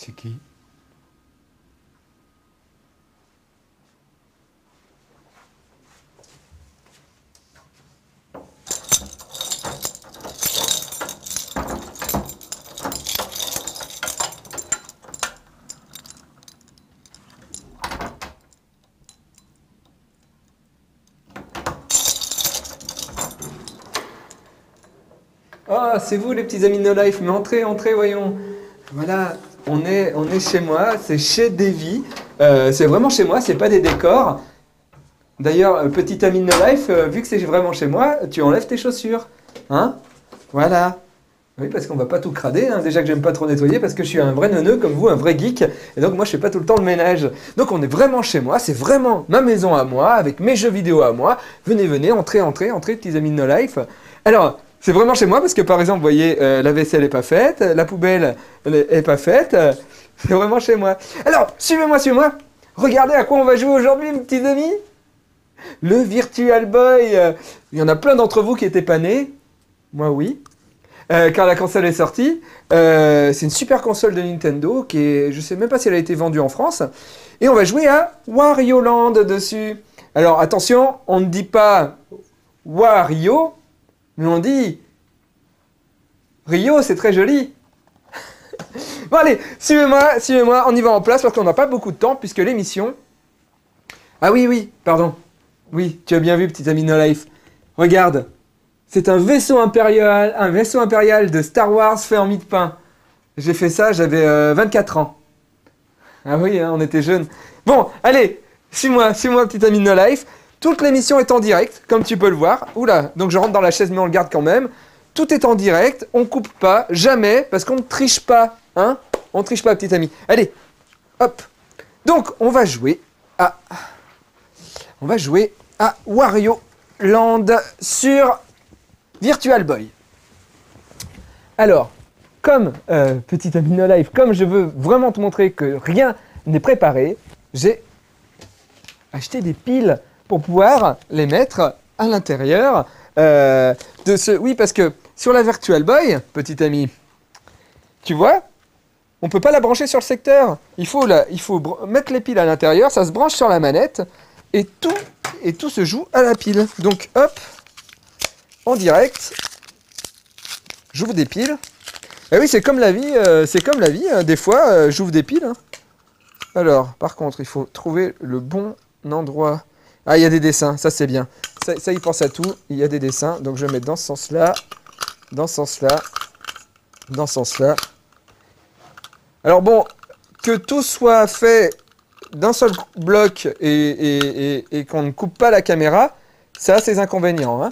C'est qui? Oh, c'est vous les petits amis de No Life, mais entrez, entrez, voyons. Voilà, on est chez moi, c'est chez Davy. C'est vraiment chez moi, c'est pas des décors. D'ailleurs, petit ami de No Life, vu que c'est vraiment chez moi, tu enlèves tes chaussures. Hein? Voilà. Oui, parce qu'on va pas tout crader, hein. Déjà que j'aime pas trop nettoyer, parce que je suis un vrai neuneu comme vous, un vrai geek. Et donc moi, je fais pas tout le temps le ménage. Donc on est vraiment chez moi, c'est vraiment ma maison à moi, avec mes jeux vidéo à moi. Venez, venez, entrez, entrez, entrez, petits amis de No Life. Alors, c'est vraiment chez moi, parce que par exemple, vous voyez, la vaisselle est pas faite, la poubelle elle est pas faite. C'est vraiment chez moi. Alors, suivez-moi, suivez-moi. Regardez à quoi on va jouer aujourd'hui, mes petits amis. Le Virtual Boy. Il y en a plein d'entre vous qui étaient pas nés. Moi, oui. Quand la console est sortie. C'est une super console de Nintendo qui est, je sais même pas si elle a été vendue en France. Et on va jouer à Wario Land dessus. Alors attention, on ne dit pas Wario, mais on dit Rio, c'est très joli. Bon allez, suivez-moi, suivez-moi, on y va en place parce qu'on n'a pas beaucoup de temps puisque l'émission... Ah oui, oui, pardon. Oui, tu as bien vu, petit ami No Life. Regarde. C'est un vaisseau impérial de Star Wars fait en mie de pain. J'ai fait ça, j'avais 24 ans. Ah oui, hein, on était jeunes. Bon, allez, suis-moi, petit ami de No Life. Toute l'émission est en direct, comme tu peux le voir. Oula, donc je rentre dans la chaise, mais on le garde quand même. Tout est en direct, on coupe pas, jamais, parce qu'on ne triche pas. Hein? On ne triche pas, petit ami. Allez, hop. Donc, on va jouer à Wario Land sur Virtual Boy. Alors, comme petit ami No Life, comme je veux vraiment te montrer que rien n'est préparé, j'ai acheté des piles pour pouvoir les mettre à l'intérieur de ce... Oui, parce que sur la Virtual Boy, petit ami, tu vois, on ne peut pas la brancher sur le secteur. Il faut mettre les piles à l'intérieur, ça se branche sur la manette, et tout se joue à la pile. Donc, hop, en direct... J'ouvre des piles. Et oui, c'est comme la vie, hein. Des fois, j'ouvre des piles. Hein. Alors, par contre, il faut trouver le bon endroit. Ah, il y a des dessins, ça c'est bien. Ça, il pense à tout, il y a des dessins. Donc, je vais mettre dans ce sens-là, dans ce sens-là, dans ce sens-là. Alors bon, que tout soit fait d'un seul bloc et qu'on ne coupe pas la caméra, ça a ses inconvénients. Hein.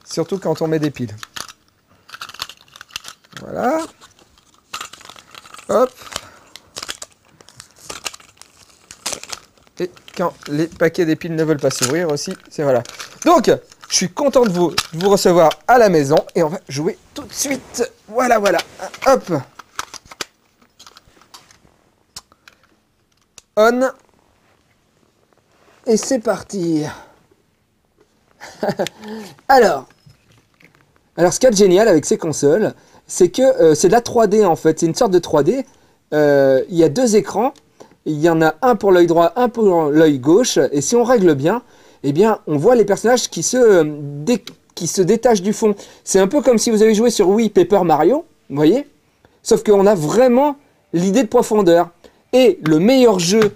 Surtout quand on met des piles. Voilà. Hop. Et quand les paquets des piles ne veulent pas s'ouvrir aussi, c'est voilà. Donc, je suis content de vous recevoir à la maison et on va jouer tout de suite. Voilà, voilà. Hop. On. Et c'est parti. Alors, ce qui est génial avec ces consoles, c'est que c'est de la 3D en fait, c'est une sorte de 3D. Il y a deux écrans, il y en a un pour l'œil droit, un pour l'œil gauche, et si on règle bien, eh bien, on voit les personnages qui se détachent du fond. C'est un peu comme si vous avez joué sur Wii Paper Mario, vous voyez? Sauf qu'on a vraiment l'idée de profondeur. Et le meilleur jeu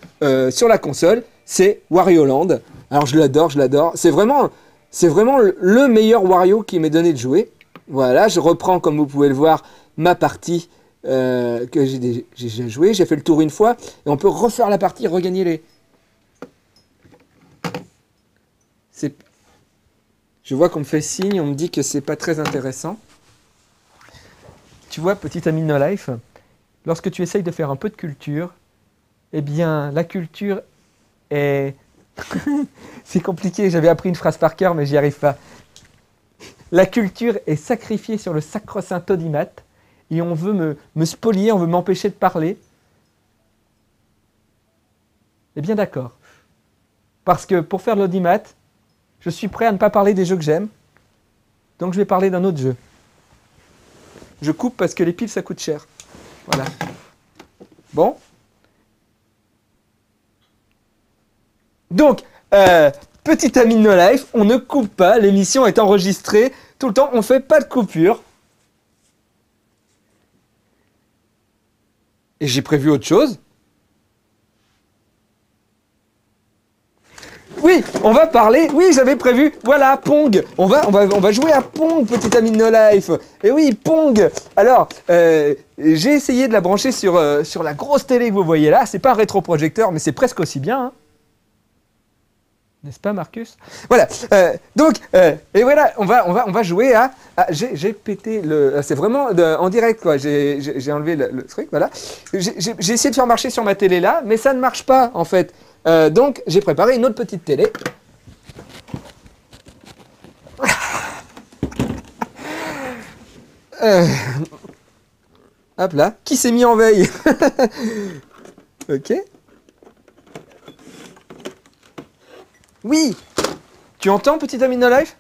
sur la console, c'est Wario Land. Alors je l'adore, je l'adore. C'est vraiment le meilleur Wario qui m'est donné de jouer. Voilà, je reprends, comme vous pouvez le voir, ma partie que j'ai déjà jouée. J'ai fait le tour une fois et on peut refaire la partie, regagner les... Je vois qu'on me fait signe, on me dit que c'est pas très intéressant. Tu vois, petit ami de No Life, lorsque tu essayes de faire un peu de culture, eh bien, la culture est... C'est compliqué, j'avais appris une phrase par cœur, mais j'y arrive pas. La culture est sacrifiée sur le sacro-saint audimat et on veut me spolier, on veut m'empêcher de parler. Eh bien d'accord. Parce que pour faire de l'audimat, je suis prêt à ne pas parler des jeux que j'aime. Donc je vais parler d'un autre jeu. Je coupe parce que les piles ça coûte cher. Voilà. Bon. Donc, petit ami de No Life, on ne coupe pas, l'émission est enregistrée tout le temps, on ne fait pas de coupure. Et j'ai prévu autre chose. Oui, on va parler. Oui, j'avais prévu. Voilà, Pong. On va jouer à Pong, petit ami de No Life. Et oui, Pong. Alors, j'ai essayé de la brancher sur la grosse télé que vous voyez là. C'est pas un rétroprojecteur, mais c'est presque aussi bien. Hein. N'est-ce pas, Marcus? Voilà. Donc, et voilà, on va jouer à. J'ai pété le. C'est vraiment en direct, quoi. J'ai enlevé le truc, voilà. J'ai essayé de faire marcher sur ma télé là, mais ça ne marche pas, en fait. Donc, j'ai préparé une autre petite télé. Hop là. Qui s'est mis en veille? Ok. Oui. Tu entends, petit ami de No Life?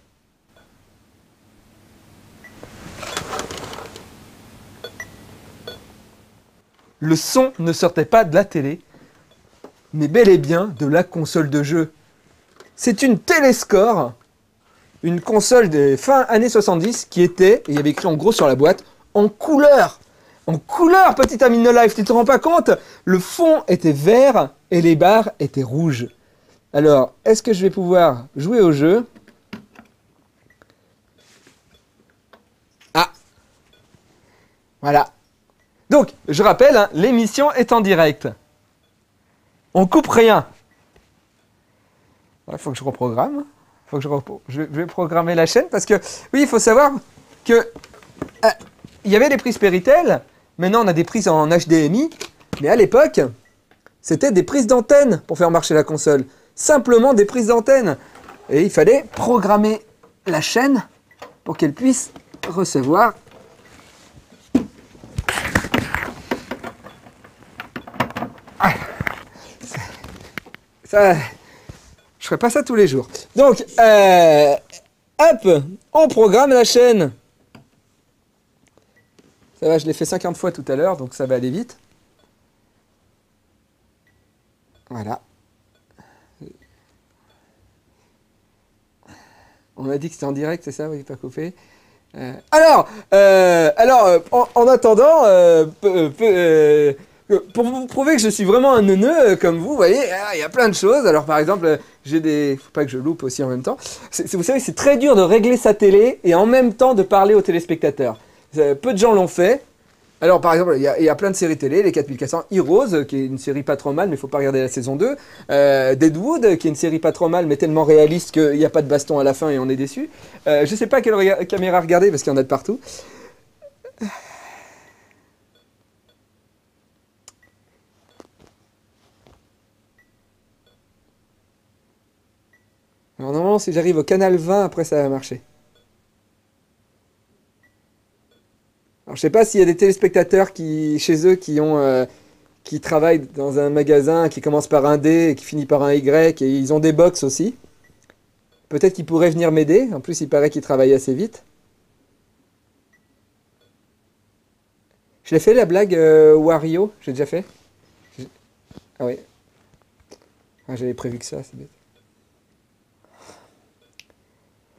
Le son ne sortait pas de la télé, mais bel et bien de la console de jeu. C'est une Téléscore, une console des fin années 70 qui était, et il y avait écrit en gros sur la boîte, en couleur. En couleur, petit ami de No Life, tu te rends pas compte? Le fond était vert et les barres étaient rouges. Alors, est-ce que je vais pouvoir jouer au jeu? Ah! Voilà. Donc, je rappelle, hein, l'émission est en direct. On coupe rien. Il faut que je reprogramme. Je vais programmer la chaîne parce que, oui, il faut savoir que il y avait des prises Péritel. Maintenant, on a des prises en HDMI. Mais à l'époque, c'était des prises d'antenne pour faire marcher la console. Simplement des prises d'antenne. Et il fallait programmer la chaîne pour qu'elle puisse recevoir. Ça, je ferai pas ça tous les jours. Donc, hop, on programme la chaîne. Ça va, je l'ai fait 50 fois tout à l'heure, donc ça va aller vite. Voilà. On m'a dit que c'était en direct, c'est ça? Oui, pas coupé. En attendant, pour vous prouver que je suis vraiment un neuneu comme vous voyez, il y a plein de choses. Alors par exemple, j'ai des... Faut pas que je loupe aussi en même temps. Vous savez, c'est très dur de régler sa télé et en même temps de parler aux téléspectateurs. Peu de gens l'ont fait. Alors par exemple, il y a plein de séries télé, les 4400, Heroes, qui est une série pas trop mal, mais il faut pas regarder la saison 2. Deadwood, qui est une série pas trop mal, mais tellement réaliste qu'il n'y a pas de baston à la fin et on est déçu. Je sais pas quelle caméra regarder, parce qu'il y en a de partout. Alors normalement, si j'arrive au canal 20, après ça va marcher. Alors je sais pas s'il y a des téléspectateurs chez eux qui travaillent dans un magasin qui commence par un D et qui finit par un Y, et ils ont des box aussi. Peut-être qu'ils pourraient venir m'aider. En plus, il paraît qu'ils travaillent assez vite. Je l'ai fait la blague Wario, j'ai déjà fait. Ah oui. Ah, j'avais prévu que ça, c'est bête.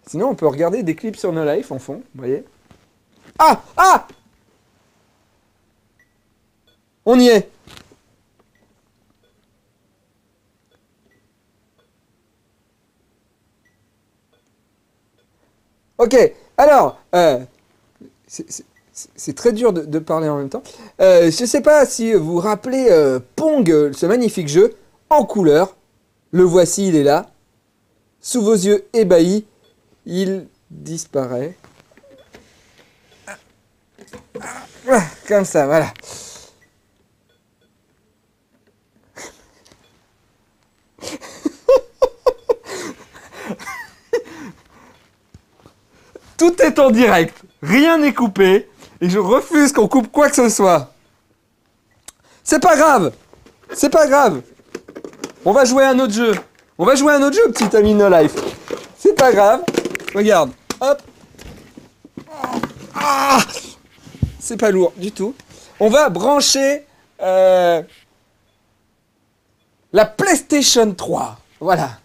Sinon, on peut regarder des clips sur No Life en fond, vous voyez. Ah! Ah! On y est! Ok, alors, c'est très dur de parler en même temps. Je ne sais pas si vous vous rappelez Pong, ce magnifique jeu, en couleur. Le voici, il est là. Sous vos yeux ébahis, il disparaît. Comme ça, voilà. Tout est en direct, rien n'est coupé, et je refuse qu'on coupe quoi que ce soit. C'est pas grave, c'est pas grave. On va jouer à un autre jeu. On va jouer à un autre jeu, petit ami No Life. C'est pas grave. Regarde, hop. Ah, c'est pas lourd du tout. On va brancher La PlayStation 3. Voilà.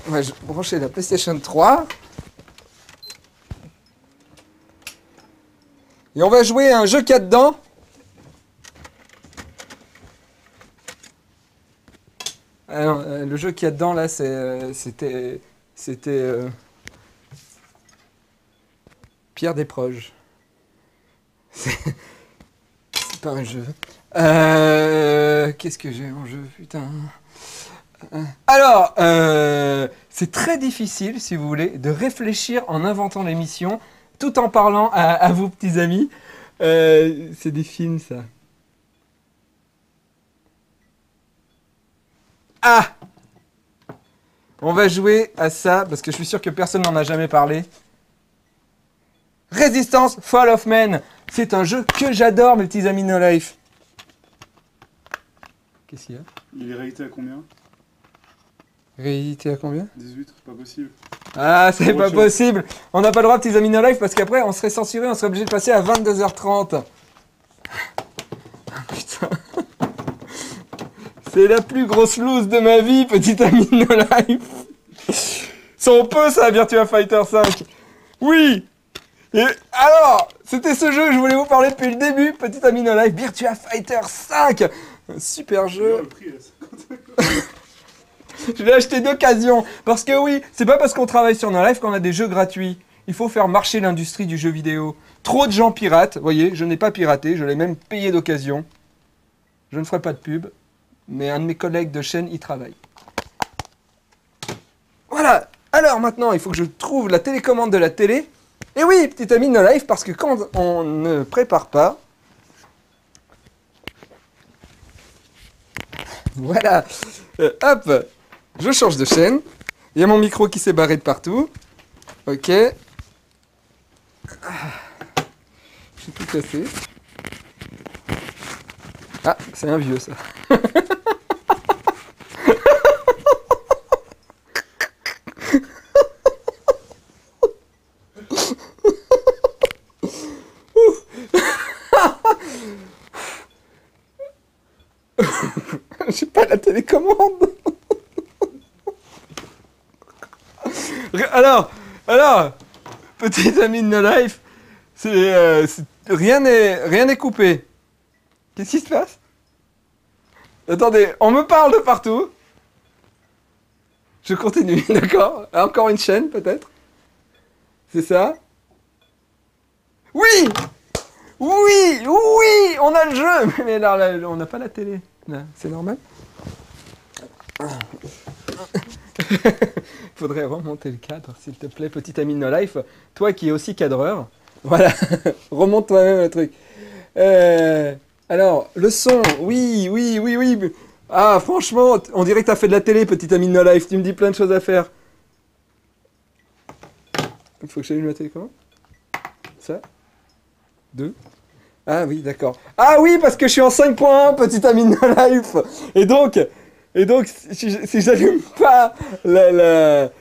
On va brancher la PlayStation 3. Et on va jouer à un jeu qu'il y a dedans. Alors, le jeu qu'il y a dedans, là, c'était Pierre Desproges. C'est pas un jeu. Qu'est-ce que j'ai en jeu, putain. Alors, c'est très difficile, si vous voulez, de réfléchir en inventant l'émission, tout en parlant à vos petits amis. C'est des films, ça. Ah! On va jouer à ça, parce que je suis sûr que personne n'en a jamais parlé. Résistance Fall of Man. C'est un jeu que j'adore, mes petits amis No Life. Qu'est-ce qu'il y a? Il est réalité à combien? Réalité à combien? 18, c'est pas possible. Ah, c'est pas Autre chose. possible. On n'a pas le droit, petits amis No Life, parce qu'après, on serait censuré, on serait obligé de passer à 22h30. Ah, putain. C'est la plus grosse loose de ma vie, petit ami No Life. Ça, on peut, ça, Virtua Fighter 5. Oui. Et alors, c'était ce jeu que je voulais vous parler depuis le début, petit ami No Life, Virtua Fighter 5. Un super jeu. Le prix est 50. Je l'ai acheté d'occasion. Parce que oui, c'est pas parce qu'on travaille sur No Life qu'on a des jeux gratuits. Il faut faire marcher l'industrie du jeu vidéo. Trop de gens piratent. Vous voyez, je n'ai pas piraté, je l'ai même payé d'occasion. Je ne ferai pas de pub. Mais un de mes collègues de chaîne y travaille. Voilà. Alors maintenant, il faut que je trouve la télécommande de la télé. Et oui, petit ami No Life, parce que quand on ne prépare pas... Voilà. Hop. Je change de chaîne. Il y a mon micro qui s'est barré de partout. Ok. J'ai tout cassé. Ah, c'est un vieux, ça. J'ai pas la télécommande. Alors, petit ami de No Life, rien n'est coupé. Qu'est-ce qui se passe? Attendez, on me parle de partout. Je continue, d'accord? Encore une chaîne, peut-être? C'est ça? Oui! Oui! Oui! On a le jeu! Mais là, on n'a pas la télé. Là, c'est normal? Faudrait remonter le cadre, s'il te plaît, petit ami de No Life. Toi qui es aussi cadreur. Voilà. Remonte toi-même le truc. Alors, le son. Oui. Ah, franchement, on dirait que t'as fait de la télé, petit ami de No Life. Tu me dis plein de choses à faire. Il faut que j'allume la télécommande. Ça. 2. Ah oui, d'accord. Ah oui, parce que je suis en 5.1, petit ami de No Life. Et donc, si j'allume pas la...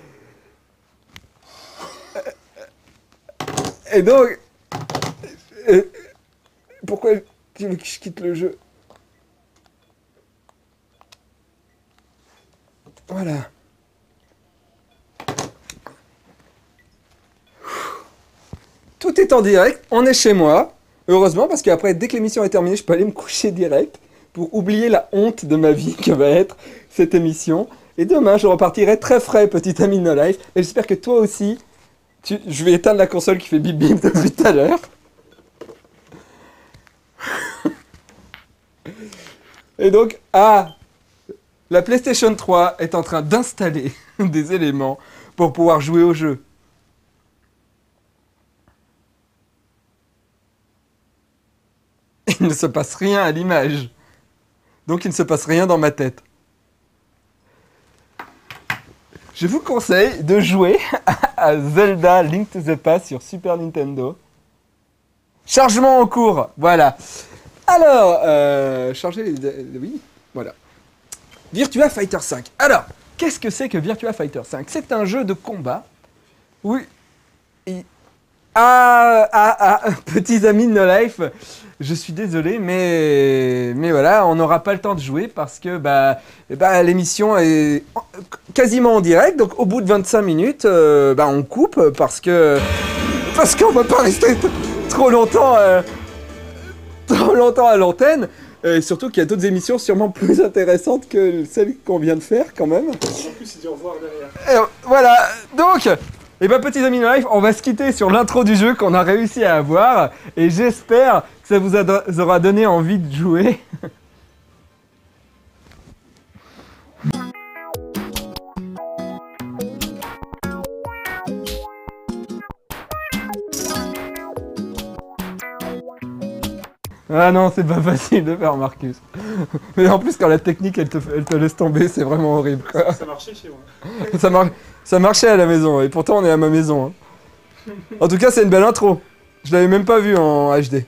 Et donc... Pourquoi tu veux que je quitte le jeu? Voilà. Tout est en direct, on est chez moi. Heureusement, parce qu'après, dès que l'émission est terminée, je peux aller me coucher direct pour oublier la honte de ma vie que va être cette émission. Et demain, je repartirai très frais, petit ami de No Life. Et j'espère que toi aussi, je vais éteindre la console qui fait bip bip depuis tout à l'heure. Et donc, la PlayStation 3 est en train d'installer des éléments pour pouvoir jouer au jeu. Il ne se passe rien à l'image. Donc il ne se passe rien dans ma tête. Je vous conseille de jouer à Zelda Link to the Past sur Super Nintendo. Chargement en cours, voilà. Alors, charger les... Oui, voilà. Virtua Fighter 5. Alors, qu'est-ce que c'est que Virtua Fighter 5? C'est un jeu de combat. Oui. Petits amis de No Life, je suis désolé, mais voilà, on n'aura pas le temps de jouer parce que l'émission est quasiment en direct, donc au bout de 25 minutes, on coupe parce qu'on ne peut pas rester trop longtemps à l'antenne. Et surtout qu'il y a d'autres émissions sûrement plus intéressantes que celles qu'on vient de faire quand même. En plus, il dit au revoir derrière. Et voilà, donc, petits amis de Life, on va se quitter sur l'intro du jeu qu'on a réussi à avoir. Et j'espère que ça vous aura donné envie de jouer. Ah non, c'est pas facile de faire Marcus. Mais en plus, quand la technique elle te laisse tomber, c'est vraiment horrible quoi. Ça marchait chez moi. Ça marchait à la maison, et pourtant on est à ma maison. Hein. En tout cas, c'est une belle intro. Je l'avais même pas vu en HD.